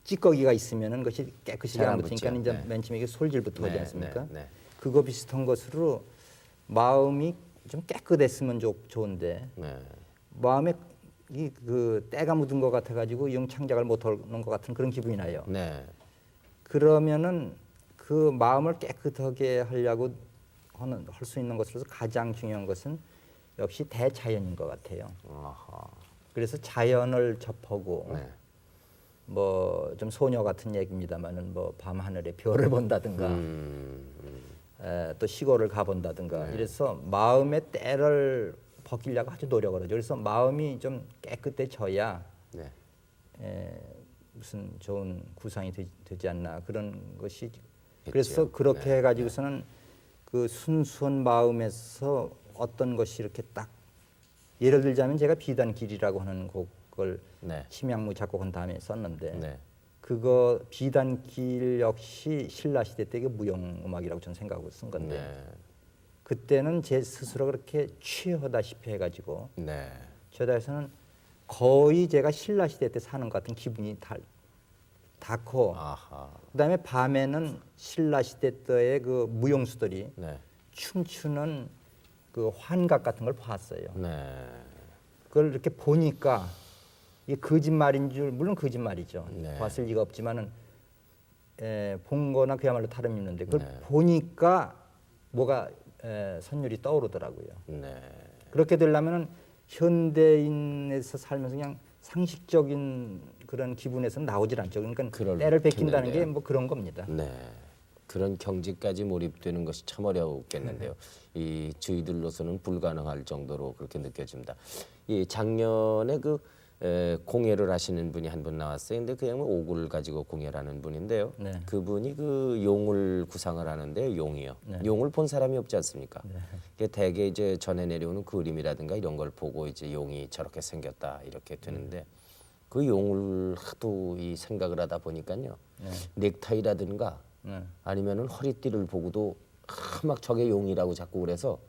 찌꺼기가 있으면은 그것이 깨끗이 잘 안 안 붙으니까 붙죠. 이제 네. 맨 처음에 이게 솔질부터 하지 네, 않습니까? 네, 네. 그거 비슷한 것으로 마음이 좀 깨끗했으면 좋은데 네. 마음에 이 그 때가 묻은 것 같아 가지고 영 창작을 못 하는 것 같은 그런 기분이 나요. 네. 그러면은 그 마음을 깨끗하게 하려고 하는 할 수 있는 것으로서 가장 중요한 것은 역시 대자연인 것 같아요. 아하. 그래서 자연을 접하고 네. 뭐 좀 소녀 같은 얘기입니다만은 뭐 밤 하늘에 별을 본다든가 또 시골을 가본다든가 네. 이래서 마음의 때를 벗기려고 아주 노력을 하죠. 그래서 마음이 좀 깨끗해져야 네. 무슨 좋은 구상이 되지 않나 그런 것이 있지요. 그래서 그렇게 네, 해가지고서는 그 순수한 마음에서 어떤 것이 이렇게 딱 예를 들자면 제가 비단길이라고 하는 곡을 네. 심양무 작곡한 다음에 썼는데 네. 그거 비단길 역시 신라 시대 때 그 무용 음악이라고 저는 생각하고 쓴 건데 네. 그때는 제 스스로 그렇게 취하다시피 해가지고 네. 저다에서는 거의 제가 신라 시대 때 사는 것 같은 기분이 닿고 아하. 그다음에 밤에는 신라 시대 때의 그 무용수들이 네. 춤추는 그 환각 같은 걸 봤어요. 네. 그걸 이렇게 보니까 이게 거짓말인 줄 물론 거짓말이죠. 네. 봤을 리가 없지만은 본 거나 그야말로 다름없는데 그걸 네. 보니까 뭐가 선율이 떠오르더라고요. 네. 그렇게 되려면은 현대인에서 살면서 그냥 상식적인 그런 기분에서 나오질 않죠. 그러니까 그럴 때를 베낀다는 게 텐데요. 뭐 그런 겁니다. 네. 그런 경지까지 몰입되는 것이 참 어렵겠는데요. 이 저희들로서는 불가능할 정도로 그렇게 느껴집니다. 이 작년에 그 공예를 하시는 분이 한 분 나왔어요. 근데 그 양은 옥을 가지고 공예를 하는 분인데요. 네. 그분이 그 용을 구상을 하는데 용이요. 네. 용을 본 사람이 없지 않습니까? 이게 대개 이제 전해 내려오는 그림이라든가 이런 걸 보고 이제 용이 저렇게 생겼다 이렇게 되는데 그 용을 하도 이 생각을 하다 보니까요. 넥타이라든가 네. 아니면은 허리띠를 보고도 막 저게 용이라고 자꾸 그래서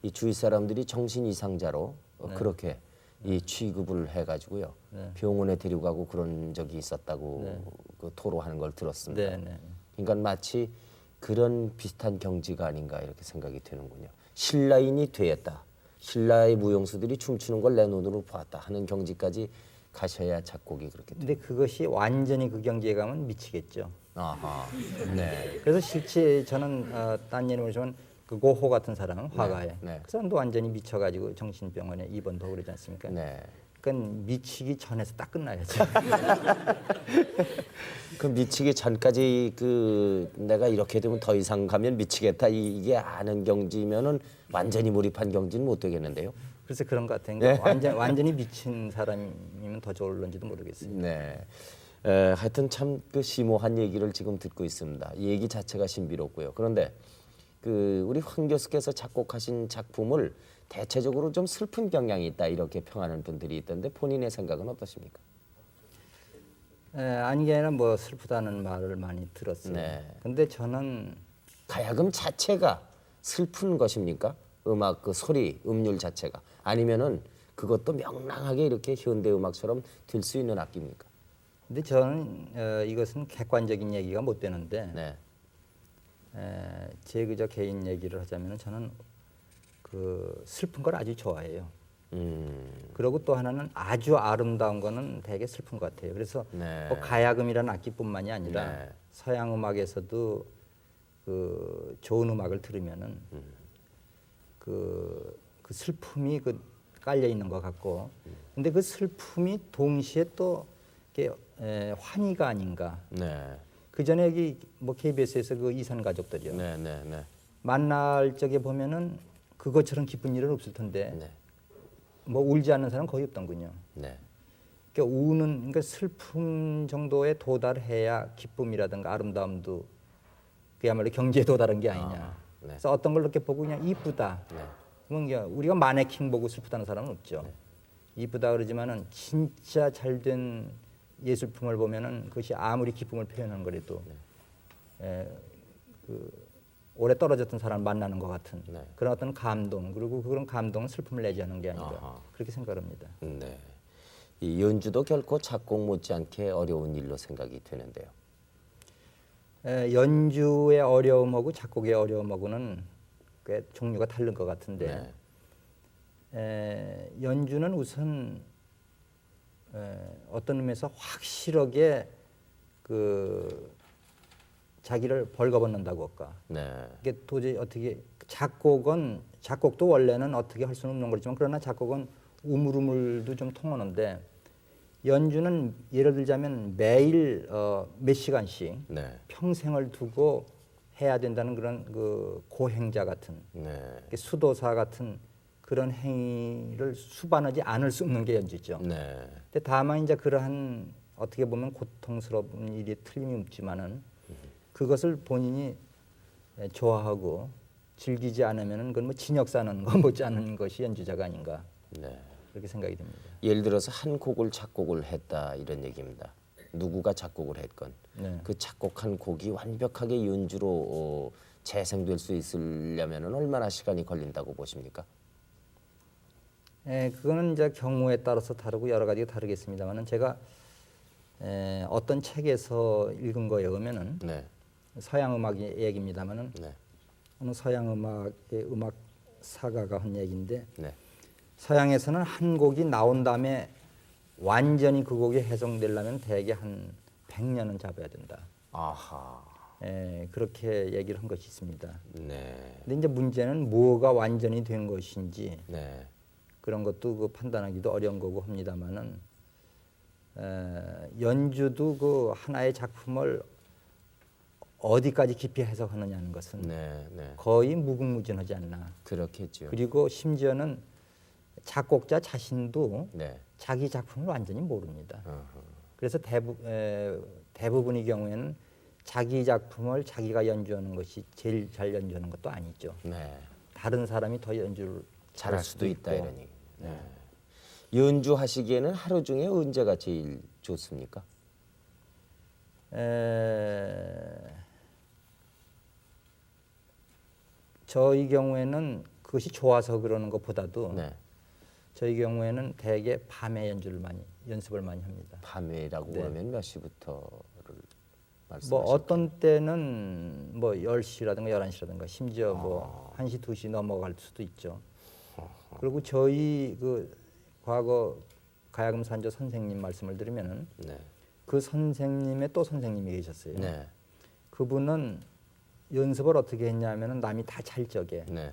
이 주위 사람들이 정신 이상자로 그렇게 이 취급을 해가지고요 병원에 데려가고 그런 적이 있었다고 그 토로하는 걸 들었습니다. 네, 네. 그러니까 마치 그런 비슷한 경지가 아닌가 이렇게 생각이 되는군요. 신라인이 되었다. 신라의 무용수들이 춤추는 걸 내 눈으로 보았다 하는 경지까지 가셔야 작곡이 그렇게 돼요. 근데 그것이 완전히 그 경지에 가면 미치겠죠. 아하. 네. 그래서 실제 저는 딴 예를 보시면 그 고호 같은 사람은 화가에 네. 그 사람도 완전히 미쳐가지고 정신병원에 입원도 그러지 않습니까? 네. 그러니까 미치기 전에서 딱 끝나야죠. 그 미치기 전까지 그 내가 이렇게 되면 더 이상 가면 미치겠다 이게 아는 경지면은 완전히 몰입한 경지는 못 되겠는데요. 그래서 그런 것 같아요. 그러니까 완전히 미친 사람이면 더 좋을런지도 모르겠어요. 네. 하여튼 참 그 심오한 얘기를 지금 듣고 있습니다. 이 얘기 자체가 신비롭고요. 그런데 그 우리 황 교수께서 작곡하신 작품을 대체적으로 좀 슬픈 경향이 있다 이렇게 평하는 분들이 있던데 본인의 생각은 어떠십니까? 아니 게 아니라 뭐 슬프다는 말을 많이 들었어요. 네. 근데 저는 가야금 자체가 슬픈 것입니까? 음악 그 소리, 음률 자체가 아니면은 그것도 명랑하게 이렇게 현대 음악처럼 들 수 있는 악기입니까? 근데 저는 이것은 객관적인 얘기가 못 되는데 네. 제 그저 개인 얘기를 하자면 저는 그 슬픈 걸 아주 좋아해요. 그리고 또 하나는 아주 아름다운 거는 되게 슬픈 것 같아요. 그래서 네. 뭐 가야금이라는 악기뿐만이 아니라 네. 서양 음악에서도 그 좋은 음악을 들으면은 그 슬픔이 그 깔려 있는 것 같고, 근데 그 슬픔이 동시에 또 이게 환희가 아닌가. 네. 그 전에 뭐 KBS에서 그 이산 가족들이요. 네. 네. 네. 만날 적에 보면은 그것처럼 기쁜 일은 없을 텐데 네. 뭐 울지 않는 사람 거의 없던군요. 네. 그러니까 우는 그러니까 슬픔 정도에 도달해야 기쁨이라든가 아름다움도 그야말로 경지에 도달한 게 아니냐. 네. 그래서 어떤 걸 이렇게 보고 그냥 이쁘다. 네. 그러면 그냥 우리가 마네킹 보고 슬프다는 사람은 없죠. 이쁘다 그러지만은 진짜 잘된 예술품을 보면은 그것이 아무리 기쁨을 표현하는 거라도 그 오래 떨어졌던 사람을 만나는 것 같은 네. 그런 어떤 감동, 그리고 그런 감동은 슬픔을 내지 않는 게 아닌가 아하. 그렇게 생각합니다. 네. 이 연주도 결코 작곡 못지않게 어려운 일로 생각이 되는데요. 연주의 어려움하고 작곡의 어려움하고는 꽤 종류가 다른 것 같은데 연주는 우선 어떤 의미에서 확실하게 그 자기를 벌거벗는다고 할까. 네. 이게 도저히 어떻게 작곡도 원래는 어떻게 할 수는 없는 거지만 그러나 작곡은 우물우물도 좀 통하는데 연주는 예를 들자면 매일 몇 시간씩 네. 평생을 두고 해야 된다는 그런 그 고행자 같은 네. 수도사 같은 그런 행위를 수반하지 않을 수 없는 게 연주죠. 네. 근데 다만 이제 그러한 어떻게 보면 고통스러운 일이 틀림이 없지만은 그것을 본인이 좋아하고 즐기지 않으면은 그건 뭐 진역 사는 거 못지 않은 것이 연주자가 아닌가 네. 그렇게 생각이 듭니다. 예를 들어서 한 곡을 작곡을 했다 이런 얘기입니다. 누구가 작곡을 했건 네. 그 작곡한 곡이 완벽하게 연주로 재생될 수 있으려면은 얼마나 시간이 걸린다고 보십니까? 그거는 이제 경우에 따라서 다르고 여러 가지가 다르겠습니다만은 제가 어떤 책에서 읽은 거에 의하면은 네. 서양 음악 얘기입니다만은 네. 어느 서양 음악의 음악 사가가 한 얘기인데 네. 서양에서는 한 곡이 나온 다음에 완전히 그 곡이 해석되려면 대개 한 100년은 잡아야 된다. 아하. 그렇게 얘기를 한 것이 있습니다. 네. 근데 이제 문제는 뭐가 완전히 된 것인지 네. 그런 것도 그 판단하기도 어려운 거고 합니다만은 연주도 그 하나의 작품을 어디까지 깊이 해석하느냐는 것은 네. 네. 거의 무궁무진하지 않나. 그렇겠죠. 그리고 심지어는 작곡자 자신도 네. 자기 작품을 완전히 모릅니다. 어허. 그래서 대부분의 경우에는 자기 작품을 자기가 연주하는 것이 제일 잘 연주하는 것도 아니죠. 네. 다른 사람이 더 연주를 잘할 수도 있다 있고. 이러니. 네. 연주하시기에는 하루 중에 언제가 제일 좋습니까? 저희 경우에는 그것이 좋아서 그러는 것보다도 네. 저희 경우에는 대개 밤에 연습을 많이 합니다. 밤이라고 네. 하면 몇 시부터를 뭐 말씀하실까요? 어떤 때는 뭐 10시라든가 11시라든가 심지어 뭐 1시, 2시 넘어갈 수도 있죠. 그리고 저희 그 과거 가야금 산조 선생님 말씀을 들으면은 네. 그 선생님의 또 선생님이 계셨어요. 네. 그분은 연습을 어떻게 했냐면은 남이 다 잘 적에 네.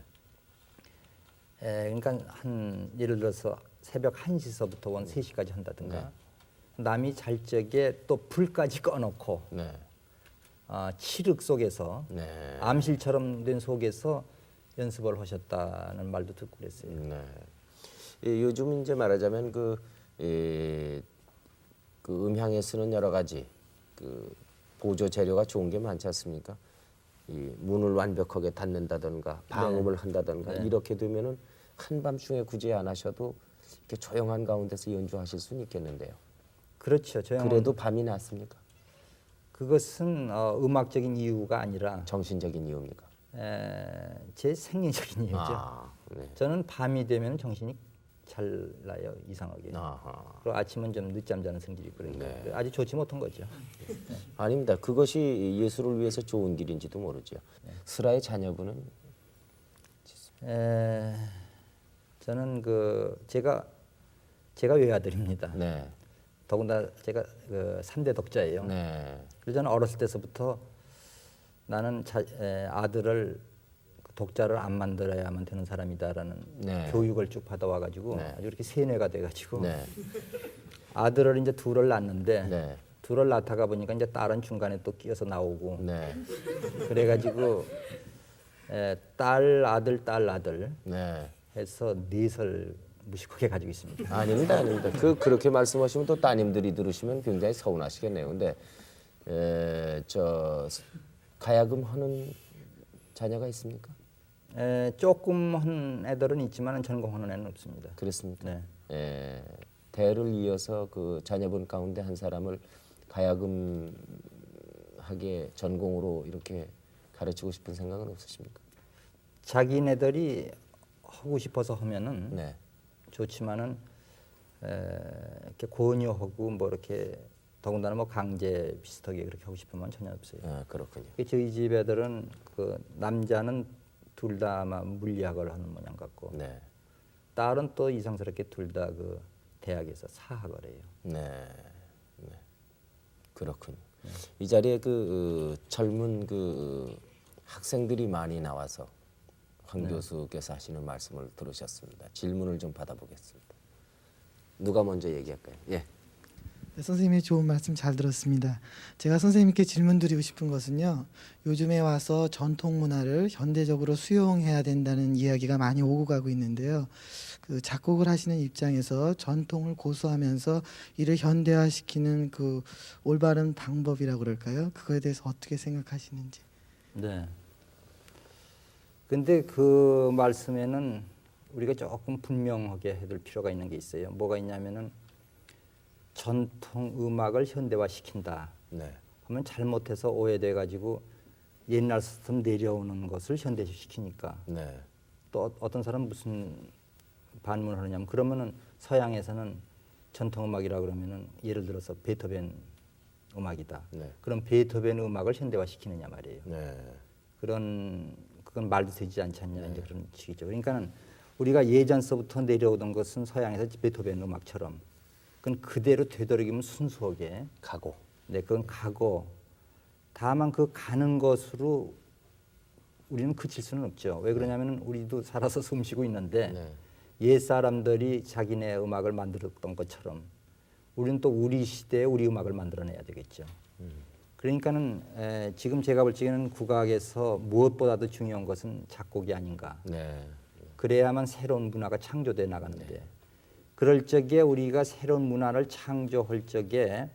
그러니까 한 예를 들어서 새벽 1시서부터 한 3시까지 한다든가 네. 남이 잘 적에 또 불까지 꺼놓고 네. 칠흑 속에서 네. 암실처럼 된 속에서 연습을 하셨다는 말도 듣고 그랬어요. 네. 요즘 이제 말하자면 그 음향에 쓰는 여러 가지 그 보조 재료가 좋은 게 많지 않습니까? 이 문을 완벽하게 닫는다든가 방음을 한다든가 네. 이렇게 되면은 한밤중에 굳이 안 하셔도 이렇게 조용한 가운데서 연주하실 수는 있겠는데요. 그렇죠. 그래도 밤이 낫습니까? 그것은 음악적인 이유가 아니라 정신적인 이유입니까? 제 생리적인 이유죠. 네. 저는 밤이 되면 정신이 잘 나요, 이상하게. 아하. 그리고 아침은 좀 늦잠 자는 성질이 그러니까 네. 아주 좋지 못한 거죠. 아닙니다. 그것이 예술을 위해서 좋은 길인지도 모르죠. 슬아의 자녀분은 저는 제가 외아들입니다. 네. 더군다나 제가 그 3대 독자예요. 네. 그래서 저는 어렸을 때서부터 나는 아들을 독자를 안 만들어야만 되는 사람이다라는 네. 교육을 쭉 받아와가지고 네. 아주 이렇게 세뇌가 돼가지고 네. 아들을 이제 둘을 낳는데 네. 둘을 낳다가 보니까 이제 딸은 중간에 또 끼어서 나오고 네. 그래가지고 딸 아들 네. 해서 넷을 무식하게 가지고 있습니다. 아닙니다, 아닙니다. 그렇게 말씀하시면 또 따님들이 들으시면 굉장히 서운하시겠네요. 근데 저 가야금 하는 자녀가 있습니까? 조금 한 애들은 있지만 전공하는 애는 없습니다. 그렇습니까? 네. 대를 이어서 그 자녀분 가운데 한 사람을 가야금 하게 전공으로 이렇게 가르치고 싶은 생각은 없으십니까? 자기네들이 하고 싶어서 하면은 네. 좋지만은 이렇게 권유하고 뭐 이렇게 더군다나 뭐 강제 비슷하게 그렇게 하고 싶으면 전혀 없어요. 아, 그렇군요. 저희 집 애들은 그 남자는 둘 다 아마 물리학을 하는 모양 같고 네. 딸은 또 이상스럽게 둘 다 그 대학에서 사학을 해요. 네. 네. 그렇군요. 이 자리에 그 젊은 그 학생들이 많이 나와서 황 교수께서 하시는 말씀을 들으셨습니다. 질문을 좀 받아보겠습니다. 누가 먼저 얘기할까요? 예. 네, 선생님의 좋은 말씀 잘 들었습니다. 제가 선생님께 질문 드리고 싶은 것은요. 요즘에 와서 전통 문화를 현대적으로 수용해야 된다는 이야기가 많이 오고 가고 있는데요. 그 작곡을 하시는 입장에서 전통을 고수하면서 이를 현대화시키는 그 올바른 방법이라고 그럴까요? 그거에 대해서 어떻게 생각하시는지. 네. 근데 그 말씀에는 우리가 조금 분명하게 해둘 필요가 있는 게 있어요. 뭐가 있냐면은 전통 음악을 현대화시킨다 네. 하면 잘못해서 오해돼 가지고 옛날 스타일 내려오는 것을 현대시키니까 네. 또 어떤 사람은 무슨 반문을 하느냐면 그러면은 서양에서는 전통 음악이라 그러면은 예를 들어서 베토벤 음악이다. 네. 그럼 베토벤 음악을 현대화시키느냐 말이에요. 네. 그건 말도 되지 않지 않냐 이제 그런 식이죠. 그러니까는 우리가 예전서부터 내려오던 것은 서양에서 베토벤 음악처럼 그건 그대로 되도록이면 순수하게 가고. 네, 그건 가고 다만 그 가는 것으로 우리는 그칠 수는 없죠. 왜 그러냐면은 우리도 살아서 숨쉬고 있는데 네. 옛 사람들이 자기네 음악을 만들었던 것처럼 우리는 또 우리 시대에 우리 음악을 만들어내야 되겠죠. 그러니까는 지금 제가 볼 적에는 국악에서 무엇보다도 중요한 것은 작곡이 아닌가. 네. 그래야만 새로운 문화가 창조돼 나가는데 그럴 적에 우리가 새로운 문화를 창조할 적에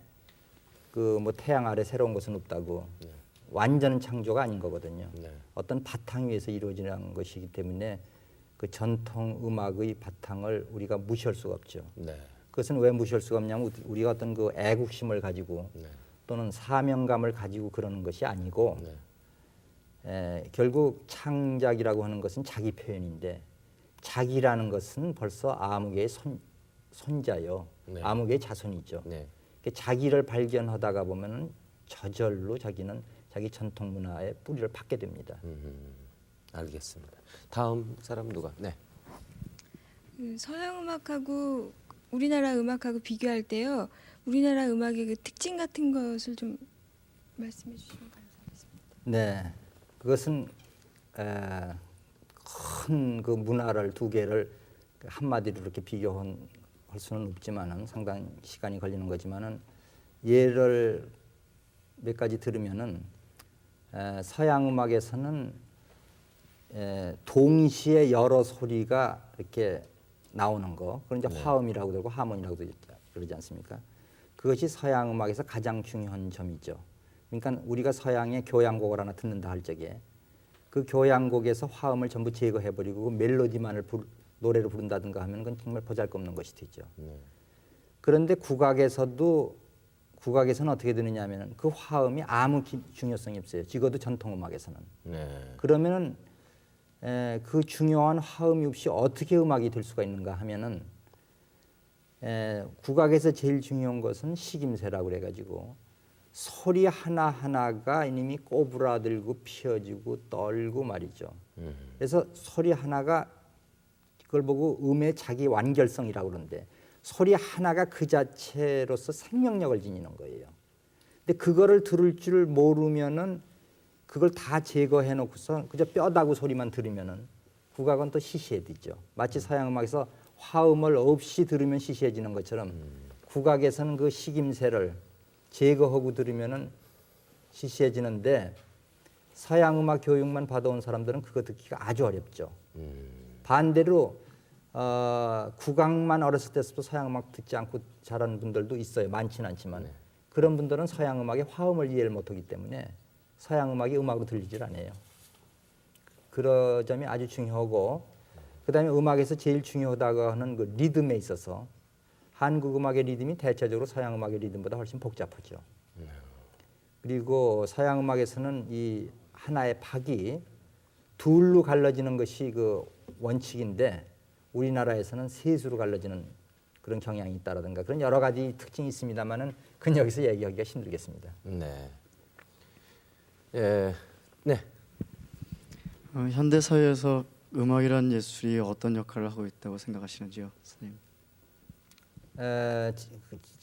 그 뭐 태양 아래 새로운 것은 없다고 완전 창조가 아닌 거거든요. 네. 어떤 바탕 위에서 이루어지는 것이기 때문에 그 전통 음악의 바탕을 우리가 무시할 수가 없죠. 네. 그것은 왜 무시할 수가 없냐면 우리가 어떤 그 애국심을 가지고 네. 또는 사명감을 가지고 그러는 것이 아니고 결국 창작이라고 하는 것은 자기 표현인데 자기라는 것은 벌써 아무개의 손자요. 네. 아무개의 자손이죠. 네. 그러니까 자기를 발견하다가 보면은 저절로 자기는 자기 전통 문화의 뿌리를 받게 됩니다. 알겠습니다. 다음 사람 누가? 네. 그 서양 음악하고 우리나라 음악하고 비교할 때요. 우리나라 음악의 그 특징 같은 것을 좀 말씀해 주시면 감사하겠습니다. 네, 그것은 큰 그 문화를 두 개를 한마디로 이렇게 비교할 수는 없지만은 상당히 시간이 걸리는 거지만은 예를 몇 가지 들으면은 서양 음악에서는 동시에 여러 소리가 이렇게 나오는 거, 그걸 이제 화음이라고 그러고 하모니라고 그러지 않습니까? 그것이 서양 음악에서 가장 중요한 점이죠. 그러니까 우리가 서양의 교향곡을 하나 듣는다 할 적에 그 교향곡에서 화음을 전부 제거해버리고 그 멜로디만을 노래로 부른다든가 하면 그건 정말 보잘것없는 것이 되죠. 그런데 국악에서는 어떻게 되느냐 하면 그 화음이 아무 중요성이 없어요. 적어도 전통 음악에서는. 네. 그러면은 그 중요한 화음이 없이 어떻게 음악이 될 수가 있는가 하면은 국악에서 제일 중요한 것은 식임새라고 그래가지고 소리 하나하나가 이미 꼬부라들고 피어지고 떨고 말이죠. 그래서 소리 하나가 그걸 보고 음의 자기 완결성이라고 그러는데 소리 하나가 그 자체로서 생명력을 지니는 거예요. 근데 그거를 들을 줄 모르면은 그걸 다 제거해 놓고서 그저 뼈다구 소리만 들으면은 국악은 또 시시해지죠. 마치 서양 음악에서 화음을 없이 들으면 시시해지는 것처럼 국악에서는 그 식임새를 제거하고 들으면은 시시해지는데 서양 음악 교육만 받아온 사람들은 그거 듣기가 아주 어렵죠. 반대로 국악만 어렸을 때부터 서양 음악 듣지 않고 자란 분들도 있어요. 많지는 않지만 그런 분들은 서양 음악의 화음을 이해를 못하기 때문에 서양 음악이 음악으로 들리질 않아요. 그런 점이 아주 중요하고 그다음에 음악에서 제일 중요하다고 하는 그 리듬에 있어서 한국 음악의 리듬이 대체적으로 서양 음악의 리듬보다 훨씬 복잡하죠. 그리고 서양 음악에서는 이 하나의 박이 둘로 갈라지는 것이 그 원칙인데 우리나라에서는 셋으로 갈라지는 그런 경향이 있다라든가 그런 여러 가지 특징이 있습니다만은 그건 여기서 얘기하기가 힘들겠습니다. 네. 예, 네. 현대 사회에서 음악이란 예술이 어떤 역할을 하고 있다고 생각하시는지요, 선생님?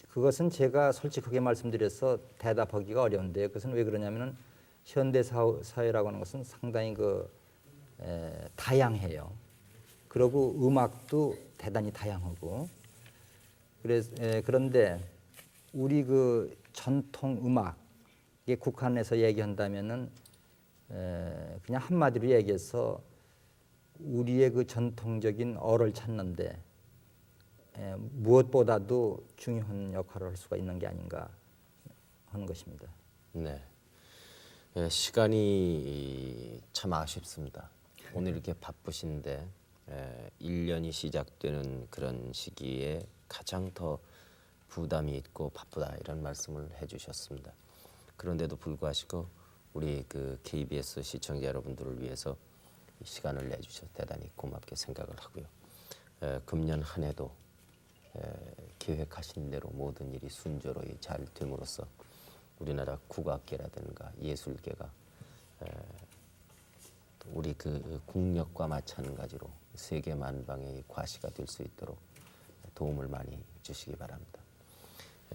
그것은 제가 솔직하게 말씀드려서 대답하기가 어려운데요. 그것은 왜 그러냐면은 현대 사회라고 하는 것은 상당히 다양해요. 그리고 음악도 대단히 다양하고 그런데 우리 그 전통 음악에 국한해서 얘기한다면은 그냥 한마디로 얘기해서 우리의 그 전통적인 어를 찾는데 무엇보다도 중요한 역할을 할 수가 있는 게 아닌가 하는 것입니다. 네. 예, 시간이 참 아쉽습니다. 오늘 이렇게 바쁘신데 1년이 시작되는 그런 시기에 가장 더 부담이 있고 바쁘다 이런 말씀을 해주셨습니다. 그런데도 불구하고 우리 그 KBS 시청자 여러분들을 위해서 이 시간을 내주셔서 대단히 고맙게 생각을 하고요. 금년 한 해도 계획하신 대로 모든 일이 순조로이 잘 됨으로써 우리나라 국악계라든가 예술계가 우리 그 국력과 마찬가지로 세계 만방의 과시가 될 수 있도록 도움을 많이 주시기 바랍니다.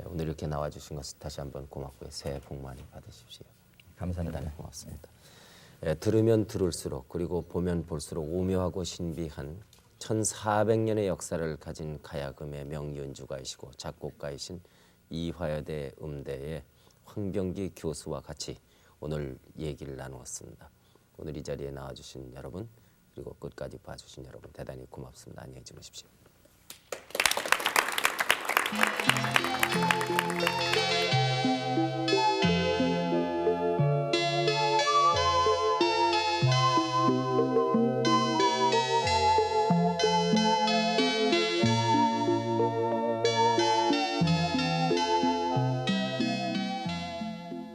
오늘 이렇게 나와주신 것을 다시 한번 고맙고요. 새해 복 많이 받으십시오. 감사합니다. 대단히 고맙습니다. 들으면 들을수록 그리고 보면 볼수록 오묘하고 신비한 1400년의 역사를 가진 가야금의 명연주가이시고 작곡가이신 이화여대 음대의 황병기 교수와 같이 오늘 얘기를 나누었습니다. 오늘 이 자리에 나와주신 여러분 그리고 끝까지 봐주신 여러분 대단히 고맙습니다. 안녕히 주무십시오.